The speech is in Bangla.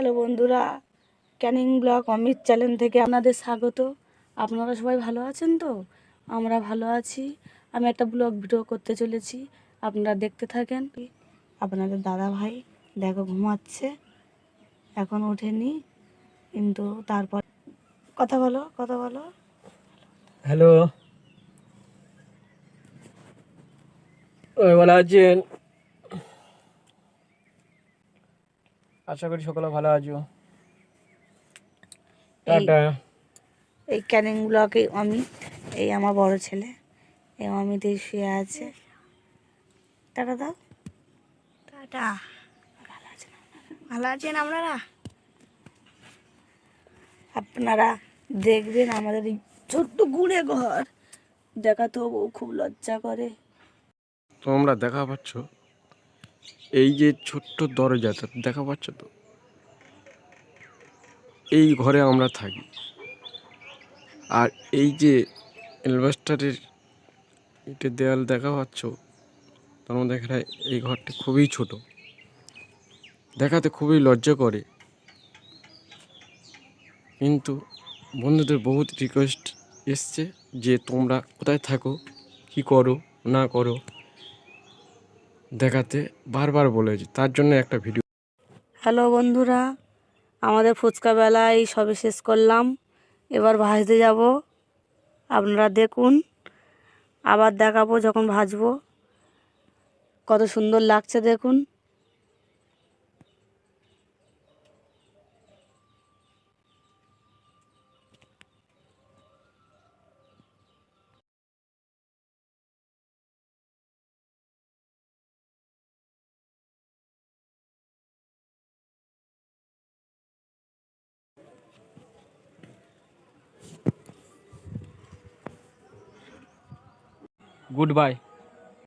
হ্যালো বন্ধুরা, ক্যানিং ব্লগ অমিত চ্যানেল থেকে আপনাদের স্বাগত। আপনারা সবাই ভালো আছেন তো? আমরা ভালো আছি। আমি একটা ব্লগ ভিডিও করতে চলেছি, আপনারা দেখতে থাকেন। আপনাদের দাদা ভাই দেখো ঘুমাচ্ছে, এখন ওঠেনি, কিন্তু তারপর কথা বলো। হ্যালো, ভালো আছেন? আশা করি সকলে ভালো আছো। এই টাটা। এই ক্যানিং ব্লগে অমিত, এই আমার বড় ছেলে, এই অমিত এই শুয়ে আছে। টাটা দাও। টাটা। ভালো আছেন আপনারা? আপনারা দেখবেন আমাদের এই ছোট্ট গুঁড়ে ঘর, দেখাতেও খুব লজ্জা করে। তোমরা দেখা পাচ্ছ এই যে ছোট্ট দরজাটা দেখা পাচ্ছ তো, এই ঘরে আমরা থাকি। আর এই যে অ্যালবাস্টারের ইটের দেওয়াল দেখা পাচ্ছ, তার মধ্যে এখানে এই ঘরটা খুবই ছোট, দেখাতে খুবই লজ্জা করে। কিন্তু বন্ধুদের বহুত রিকোয়েস্ট এসছে যে তোমরা কোথায় থাকো, কি করো না করো, দেখাতে বারবার বলেছি, তার জন্য একটা ভিডিও। হ্যালো বন্ধুরা, আমাদের ফুচকা বেলা এই সবে শেষ করলাম, এবার ভাজতে যাব। আপনারা দেখুন, আবার দেখাবো যখন ভাজবো। কত সুন্দর লাগছে দেখুন। Good bye.